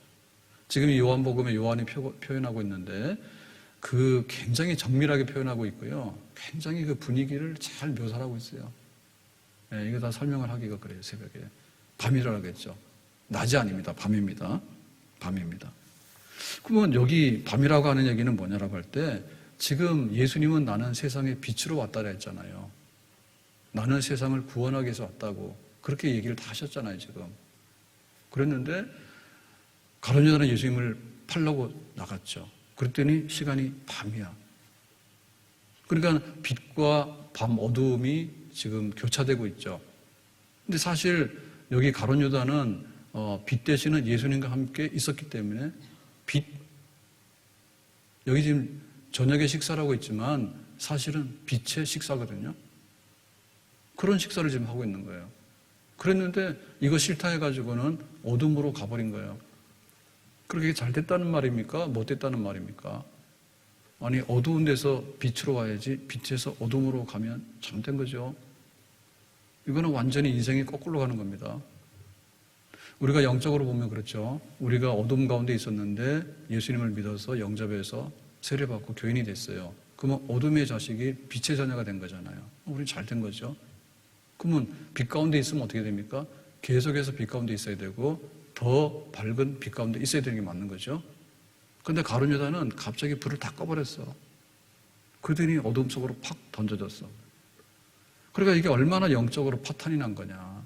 지금 이 요한복음에 요한이 표현하고 있는데 그 굉장히 정밀하게 표현하고 있고요. 굉장히 그 분위기를 잘 묘사하고 있어요. 이거 다 설명을 하기가 그래요. 새벽에. 밤이라고 했죠. 낮이 아닙니다. 밤입니다. 밤입니다. 그러면 여기 밤이라고 하는 얘기는 뭐냐라고 할 때 지금 예수님은 나는 세상의 빛으로 왔다라 했잖아요. 나는 세상을 구원하기 위해서 왔다고 그렇게 얘기를 다 하셨잖아요. 지금. 그랬는데 가룟 유다는 예수님을 팔려고 나갔죠. 그랬더니 시간이 밤이야. 그러니까 빛과 밤 어두움이 지금 교차되고 있죠. 근데 사실 여기 가룟 유다는 빛 대신은 예수님과 함께 있었기 때문에 빛, 여기 지금 저녁에 식사라고 있지만 사실은 빛의 식사거든요. 그런 식사를 지금 하고 있는 거예요. 그랬는데 이거 싫다 해가지고는 어둠으로 가버린 거예요. 그렇게 잘 됐다는 말입니까? 못 됐다는 말입니까? 아니, 어두운 데서 빛으로 와야지 빛에서 어둠으로 가면 잘못된 거죠. 이거는 완전히 인생이 거꾸로 가는 겁니다. 우리가 영적으로 보면 그렇죠. 우리가 어둠 가운데 있었는데 예수님을 믿어서 영접해서 세례받고 교인이 됐어요. 그러면 어둠의 자식이 빛의 자녀가 된 거잖아요. 우리는 잘 된 거죠. 그러면 빛 가운데 있으면 어떻게 됩니까? 계속해서 빛 가운데 있어야 되고 더 밝은 빛 가운데 있어야 되는 게 맞는 거죠. 그런데 가룟 유다는 갑자기 불을 다 꺼버렸어. 그러더니 어둠 속으로 팍 던져졌어. 그러니까 이게 얼마나 영적으로 파탄이 난 거냐.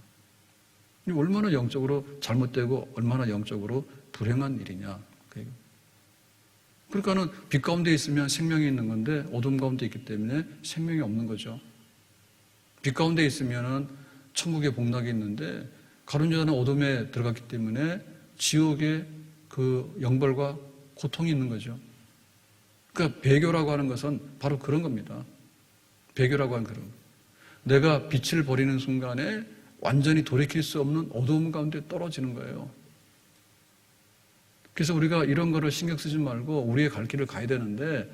얼마나 영적으로 잘못되고 얼마나 영적으로 불행한 일이냐. 그러니까는 빛 가운데 있으면 생명이 있는 건데 어둠 가운데 있기 때문에 생명이 없는 거죠. 빛 가운데 있으면은 천국의 복락이 있는데 가룟 유다는 어둠에 들어갔기 때문에 지옥의 그 영벌과 고통이 있는 거죠. 그러니까 배교라고 하는 것은 바로 그런 겁니다. 배교라고 하는 그런 거. 내가 빛을 버리는 순간에 완전히 돌이킬 수 없는 어두움 가운데 떨어지는 거예요. 그래서 우리가 이런 거를 신경 쓰지 말고 우리의 갈 길을 가야 되는데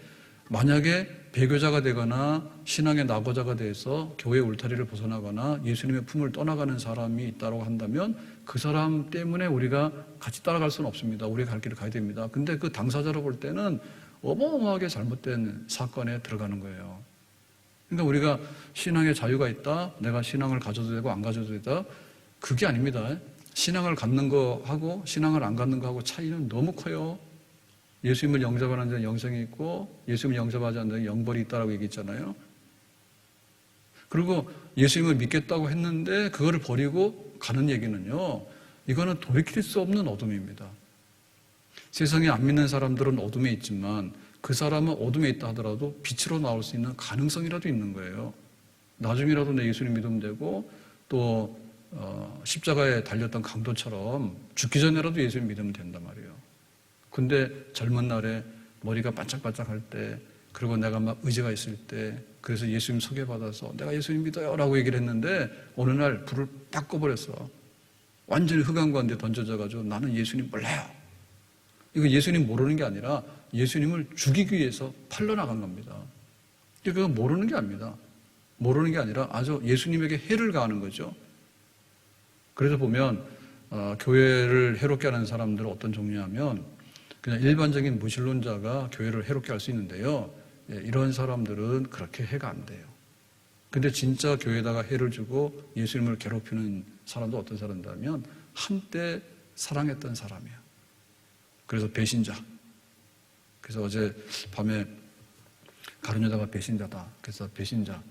만약에 배교자가 되거나 신앙의 낙오자가 돼서 교회 울타리를 벗어나거나 예수님의 품을 떠나가는 사람이 있다고 한다면 그 사람 때문에 우리가 같이 따라갈 수는 없습니다. 우리의 갈 길을 가야 됩니다. 근데 그 당사자로 볼 때는 어마어마하게 잘못된 사건에 들어가는 거예요. 그러니까 우리가 신앙의 자유가 있다. 내가 신앙을 가져도 되고 안 가져도 되다. 그게 아닙니다. 신앙을 갖는 거하고 신앙을 안 갖는 거하고 차이는 너무 커요. 예수님을 영접하는 데는 영생이 있고 예수님을 영접하지 않는 데는 영벌이 있다라고 얘기했잖아요. 그리고 예수님을 믿겠다고 했는데 그거를 버리고 가는 얘기는요. 이거는 돌이킬 수 없는 어둠입니다. 세상에 안 믿는 사람들은 어둠에 있지만 그 사람은 어둠에 있다 하더라도 빛으로 나올 수 있는 가능성이라도 있는 거예요. 나중이라도 내 예수님 믿으면 되고 또 십자가에 달렸던 강도처럼 죽기 전에라도 예수님 믿으면 된단 말이에요. 근데 젊은 날에 머리가 반짝반짝할 때 그리고 내가 막 의지가 있을 때 그래서 예수님 소개받아서 내가 예수님 믿어요 라고 얘기를 했는데 어느 날 불을 딱 꺼버렸어. 완전히 흑암 가운데 던져져가지고 나는 예수님 몰라요. 이거 예수님 모르는 게 아니라 예수님을 죽이기 위해서 팔려나간 겁니다. 그거 모르는 게 아닙니다. 모르는 게 아니라 아주 예수님에게 해를 가하는 거죠. 그래서 보면 교회를 해롭게 하는 사람들은 어떤 종류냐면 그냥 일반적인 무신론자가 교회를 해롭게 할 수 있는데요. 이런 사람들은 그렇게 해가 안 돼요. 근데 진짜 교회에다가 해를 주고 예수님을 괴롭히는 사람도 어떤 사람이냐면 한때 사랑했던 사람이야. 그래서 배신자. 그래서 어제 밤에 가룟 유다가 배신자다. 그래서 배신자.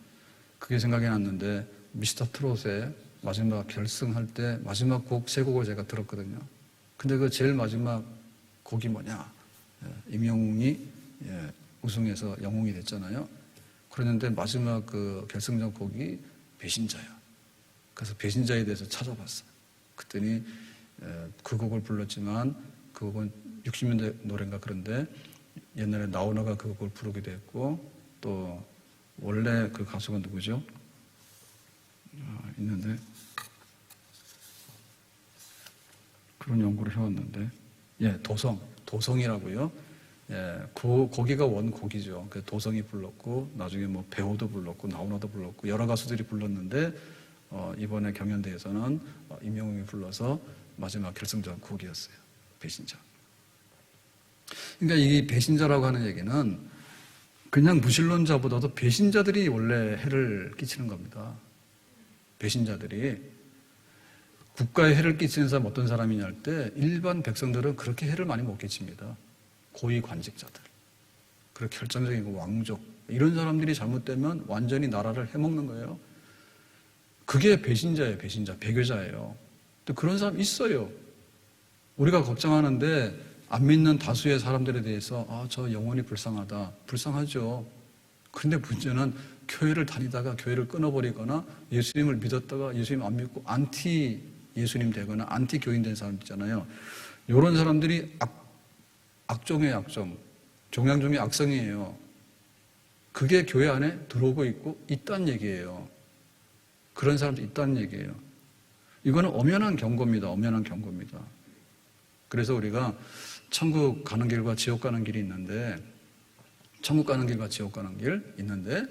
그게 생각이 났는데 미스터 트롯의 마지막 결승할 때 마지막 곡 세 곡을 제가 들었거든요. 근데 그 제일 마지막 곡이 뭐냐? 임영웅이 우승해서 영웅이 됐잖아요. 그랬는데 마지막 그 결승전 곡이 배신자야. 그래서 배신자에 대해서 찾아봤어. 그랬더니 그 곡을 불렀지만 그 곡은 60년대 노래인가 그런데 옛날에 나훈아가 그 곡을 부르기도 했고 또 원래 그 가수가 누구죠? 있는데 그런 연구를 해왔는데 도성이라고요. 거기가 원곡이죠. 그 도성이 불렀고 나중에 뭐 배우도 불렀고 나훈아도 불렀고 여러 가수들이 불렀는데 이번에 경연대에서는 임영웅이 불러서 마지막 결승전 곡이었어요. 배신자. 그러니까 이 배신자라고 하는 얘기는 그냥 무신론자보다도 배신자들이 원래 해를 끼치는 겁니다. 배신자들이. 국가에 해를 끼치는 사람 어떤 사람이냐 할 때 일반 백성들은 그렇게 해를 많이 못 끼칩니다. 고위 관직자들. 그렇게 결정적인 왕족. 이런 사람들이 잘못되면 완전히 나라를 해먹는 거예요. 그게 배신자예요. 배신자. 배교자예요. 또 그런 사람 있어요. 우리가 걱정하는데 안 믿는 다수의 사람들에 대해서 저 영혼이 불쌍하다. 불쌍하죠. 그런데 문제는 교회를 다니다가 교회를 끊어버리거나 예수님을 믿었다가 예수님 안 믿고 안티 예수님 되거나 안티 교인 된 사람 있잖아요. 이런 사람들이 악종의 악종, 종양 중의 악성이에요. 그게 교회 안에 들어오고 있다는 얘기예요. 그런 사람도 있다는 얘기예요. 이거는 엄연한 경고입니다. 엄연한 경고입니다. 그래서 우리가 천국 가는 길과 지옥 가는 길이 있는데 천국 가는 길과 지옥 가는 길 있는데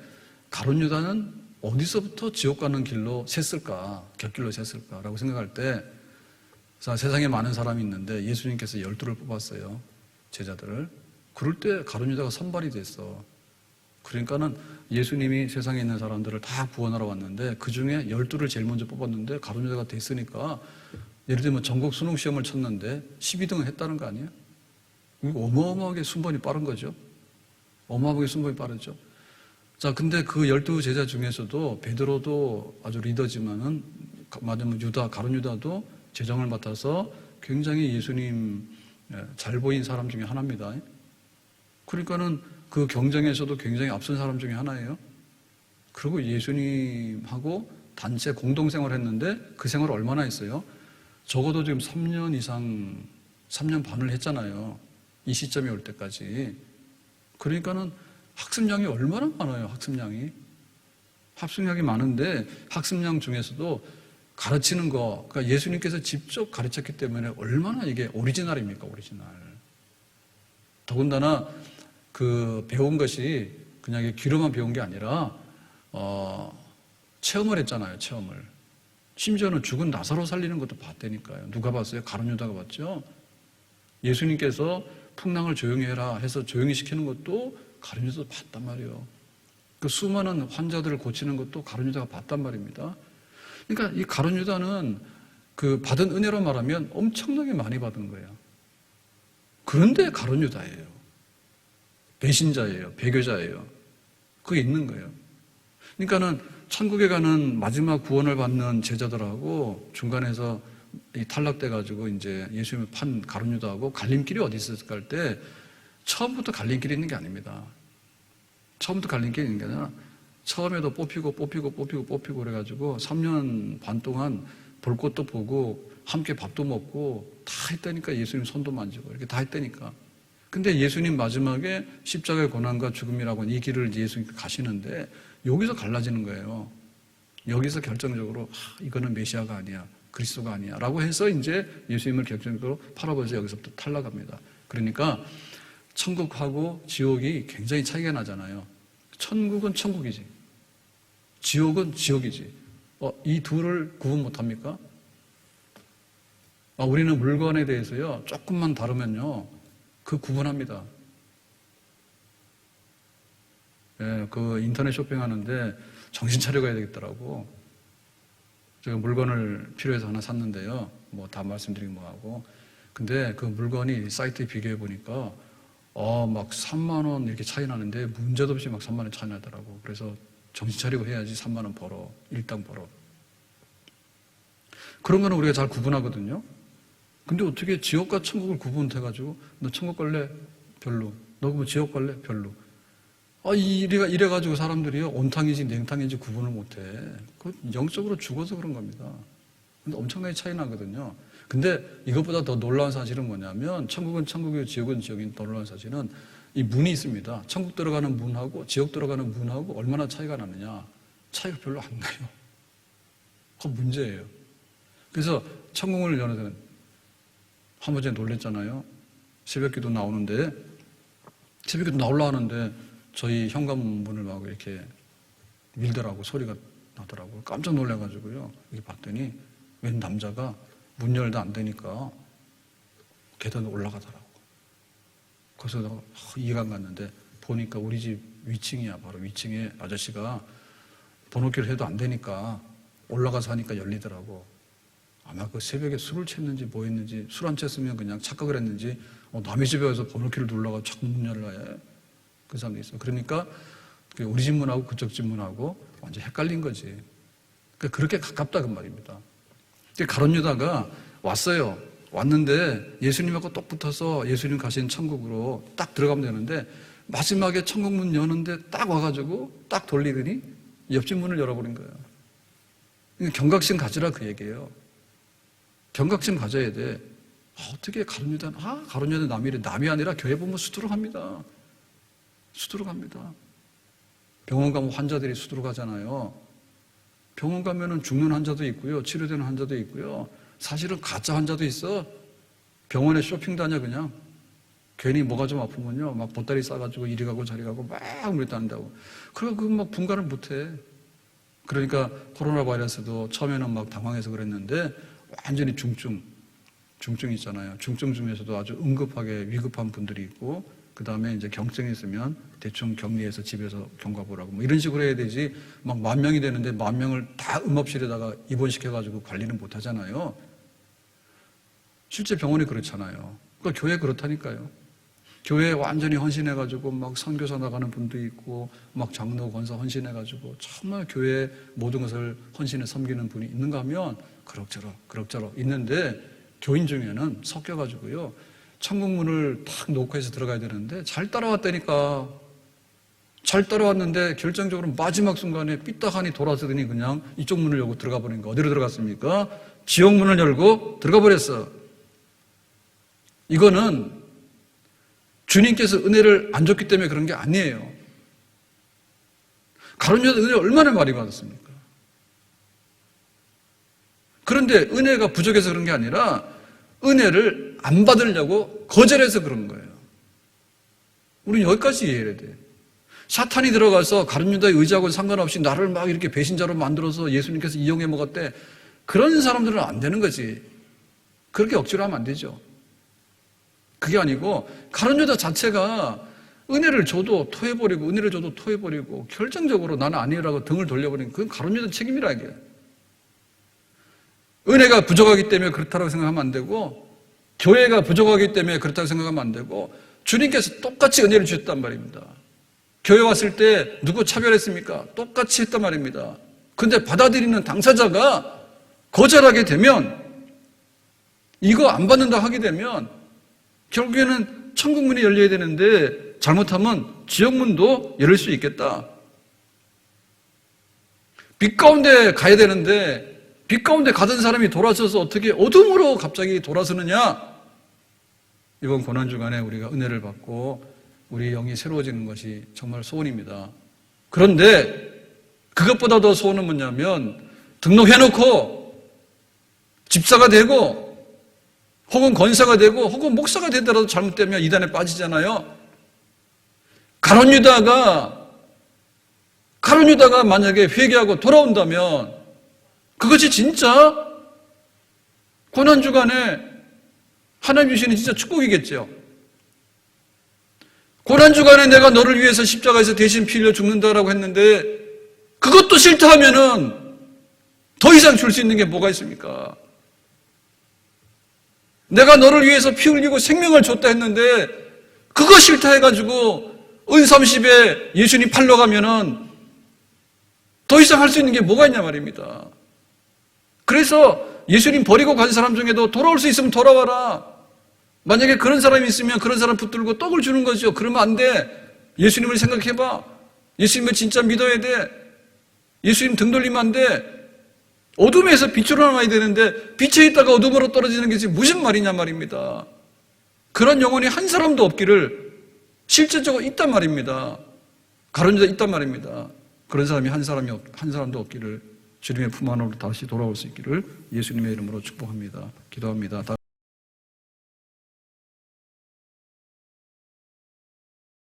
가룟 유다는 어디서부터 지옥 가는 길로 샜을까? 곁길로 샜을까라고 생각할 때 세상에 많은 사람이 있는데 예수님께서 12를 뽑았어요. 제자들을. 그럴 때 가룟 유다가 선발이 됐어. 그러니까는 예수님이 세상에 있는 사람들을 다 구원하러 왔는데 그중에 12를 제일 먼저 뽑았는데 가룟 유다가 됐으니까 예를 들면 전국 수능 시험을 쳤는데 12등을 했다는 거 아니에요? 이거 어마어마하게 순번이 빠른 거죠. 어마어마하게 순번이 빠르죠. 자, 근데 그 12 제자 중에서도 베드로도 아주 리더지만은 맞으면 가룟 유다도 제정을 맡아서 굉장히 예수님 잘 보인 사람 중에 하나입니다. 그러니까는 그 경쟁에서도 굉장히 앞선 사람 중에 하나예요. 그리고 예수님하고 단체 공동생활을 했는데 그 생활을 얼마나 했어요? 적어도 지금 3년 이상, 3년 반을 했잖아요. 이 시점이 올 때까지. 그러니까는 학습량이 얼마나 많아요, 학습량이. 학습량이 많은데 학습량 중에서도 가르치는 거, 그러니까 예수님께서 직접 가르쳤기 때문에 얼마나 이게 오리지널입니까, 오리지널. 더군다나 그 배운 것이 그냥 귀로만 배운 게 아니라, 체험을 했잖아요, 체험을. 심지어는 죽은 나사로 살리는 것도 봤다니까요. 누가 봤어요? 가룟 유다가 봤죠? 예수님께서 풍랑을 조용히 해라 해서 조용히 시키는 것도 가룟 유다도 봤단 말이에요. 그 수많은 환자들을 고치는 것도 가룟 유다가 봤단 말입니다. 그러니까 이 가룟 유다는 그 받은 은혜로 말하면 엄청나게 많이 받은 거예요. 그런데 가룟 유다예요. 배신자예요. 배교자예요. 그게 있는 거예요. 그러니까는 천국에 가는 마지막 구원을 받는 제자들하고 중간에서 탈락돼가지고 이제 예수님을 판 가룟 유다하고 갈림길이 어디 있을까 할 때 처음부터 갈림길이 있는 게 아닙니다. 처음부터 갈림길이 있는 게 아니라 처음에도 뽑히고 그래가지고 3년 반 동안 볼 것도 보고 함께 밥도 먹고 다 했다니까. 예수님 손도 만지고 이렇게 다 했다니까. 근데 예수님 마지막에 십자가의 고난과 죽음이라고 하는 이 길을 예수님 가시는데 여기서 갈라지는 거예요. 여기서 결정적으로 이거는 메시아가 아니야, 그리스도가 아니야 라고 해서 이제 예수님을 결정적으로 팔아버려서 여기서부터 탈락합니다. 그러니까 천국하고 지옥이 굉장히 차이가 나잖아요. 천국은 천국이지, 지옥은 지옥이지. 이 둘을 구분 못합니까? 우리는 물건에 대해서요 조금만 다르면요 그 구분합니다. 그 인터넷 쇼핑하는데 정신 차리고 해야 되겠더라고. 제가 물건을 필요해서 하나 샀는데요. 뭐 다 말씀드리긴 뭐하고. 근데 그 물건이 사이트에 비교해 보니까 막 3만 원 이렇게 차이 나는데 문제도 없이 막 3만 원 차이 나더라고. 그래서 정신 차리고 해야지 3만 원 벌어. 일당 벌어. 그런 거는 우리가 잘 구분하거든요. 근데 어떻게 지옥과 천국을 구분해가지고 너 천국 갈래? 별로. 너 뭐 지옥 갈래? 별로. 이래가지고 사람들이요 온탕인지 냉탕인지 구분을 못해. 그 영적으로 죽어서 그런 겁니다. 근데 엄청나게 차이 나거든요. 근데 이것보다 더 놀라운 사실은 뭐냐면 천국은 천국이고 지옥은 지옥인 더 놀라운 사실은 이 문이 있습니다. 천국 들어가는 문하고 지옥 들어가는 문하고 얼마나 차이가 나느냐. 차이가 별로 안 나요. 그건 문제예요. 그래서 천국을 여는 데는 한 번째 놀랬잖아요. 새벽기도 나오는데 새벽기도 나오려 하는데 저희 현관문을 막 이렇게 밀더라고. 소리가 나더라고요. 깜짝 놀라가지고요. 이렇게 봤더니 웬 남자가 문 열도 안 되니까 계단에 올라가더라고. 그래서 내가 이해가 안 갔는데 보니까 우리 집 위층이야. 바로 위층에 아저씨가 번호키를 해도 안 되니까 올라가서 하니까 열리더라고. 아마 그 새벽에 술을 챘는지 뭐 했는지 술 안 챘으면 그냥 착각을 했는지 남의 집에 가서 번호키를 눌러가지고 자꾸 문 열라 해. 그 사람도 있어요. 그러니까 우리 집 문하고 그쪽 집 문하고 완전 헷갈린 거지. 그렇게 가깝다 그 말입니다. 가룟 유다가 왔어요. 왔는데 예수님하고 똑 붙어서 예수님 가신 천국으로 딱 들어가면 되는데 마지막에 천국 문 여는데 딱 와가지고 딱 돌리더니 옆집 문을 열어버린 거예요. 경각심 가지라 그 얘기예요. 경각심 가져야 돼. 어떻게 가룟 유다는 가룟 유다 남이 아니라 교회 보면 수두룩합니다. 수두룩합니다. 병원 가면 환자들이 수두룩하잖아요. 병원 가면은 죽는 환자도 있고요. 치료되는 환자도 있고요. 사실은 가짜 환자도 있어. 병원에 쇼핑 다녀 그냥. 괜히 뭐가 좀 아프면요. 막 보따리 싸가지고 이리 가고 저리 가고 막 물다닌다고. 그래서 막 분간을 못해. 그러니까 코로나 바이러스도 처음에는 막 당황해서 그랬는데 완전히 중증 있잖아요. 중증 중에서도 아주 응급하게 위급한 분들이 있고 그 다음에 이제 경증이 있으면 대충 격리해서 집에서 경과보라고 뭐 이런 식으로 해야 되지 막 10,000명이 되는데 10,000명을 다 응업실에다가 입원시켜가지고 관리는 못 하잖아요. 실제 병원이 그렇잖아요. 그러니까 교회 그렇다니까요. 교회에 완전히 헌신해가지고 막 선교사 나가는 분도 있고 막 장로 권사 헌신해가지고 정말 교회의 모든 것을 헌신해 섬기는 분이 있는가 하면 그럭저럭 있는데 교인 중에는 섞여가지고요. 천국 문을 탁 놓고 해서 들어가야 되는데 잘 따라왔다니까. 잘 따라왔는데 결정적으로 마지막 순간에 삐딱하니 돌아서더니 그냥 이쪽 문을 열고 들어가 버린 거. 어디로 들어갔습니까? 지옥 문을 열고 들어가 버렸어. 이거는 주님께서 은혜를 안 줬기 때문에 그런 게 아니에요. 가룟 유다 은혜를 얼마나 많이 받았습니까? 그런데 은혜가 부족해서 그런 게 아니라 은혜를 안 받으려고 거절해서 그런 거예요. 우리는 여기까지 이해해야 돼. 사탄이 들어가서 가룟 유다의 의지하고는 상관없이 나를 막 이렇게 배신자로 만들어서 예수님께서 이용해 먹었대. 그런 사람들은 안 되는 거지. 그렇게 억지로 하면 안 되죠. 그게 아니고 가룟 유다 자체가 은혜를 줘도 토해버리고 은혜를 줘도 토해버리고 결정적으로 나는 아니라고 등을 돌려버리는 그건 가룟 유다 책임이라 이게. 은혜가 부족하기 때문에 그렇다고 생각하면 안 되고 교회가 부족하기 때문에 그렇다고 생각하면 안 되고 주님께서 똑같이 은혜를 주셨단 말입니다. 교회 왔을 때 누구 차별했습니까? 똑같이 했단 말입니다. 그런데 받아들이는 당사자가 거절하게 되면 이거 안 받는다 하게 되면 결국에는 천국문이 열려야 되는데 잘못하면 지옥문도 열릴 수 있겠다. 빛 가운데 가야 되는데 빛 가운데 가던 사람이 돌아서서 어떻게 어둠으로 갑자기 돌아서느냐? 이번 고난주간에 우리가 은혜를 받고 우리 영이 새로워지는 것이 정말 소원입니다. 그런데 그것보다 더 소원은 뭐냐면 등록해놓고 집사가 되고 혹은 권사가 되고 혹은 목사가 되더라도 잘못되면 이단에 빠지잖아요. 가룟 유다가 만약에 회개하고 돌아온다면 그것이 진짜 고난주간에 하나님 주시는 진짜 축복이겠죠. 고난주간에 내가 너를 위해서 십자가에서 대신 피 흘려 죽는다라고 했는데 그것도 싫다 하면은 더 이상 줄 수 있는 게 뭐가 있습니까? 내가 너를 위해서 피 흘리고 생명을 줬다 했는데 그거 싫다 해가지고 은30에 예수님 팔러 가면은 더 이상 할 수 있는 게 뭐가 있냐 말입니다. 그래서 예수님 버리고 간 사람 중에도 돌아올 수 있으면 돌아와라. 만약에 그런 사람이 있으면 그런 사람 붙들고 떡을 주는 거죠. 그러면 안 돼. 예수님을 생각해봐. 예수님을 진짜 믿어야 돼. 예수님 등 돌리면 안 돼. 어둠에서 빛으로 나와야 되는데 빛에 있다가 어둠으로 떨어지는 게 지금 무슨 말이냐 말입니다. 그런 영혼이 한 사람도 없기를 실제적으로 있단 말입니다. 가론유다 있단 말입니다. 그런 사람이 한 사람도 없기를 주님의 품 안으로 다시 돌아올 수 있기를 예수님의 이름으로 축복합니다. 기도합니다.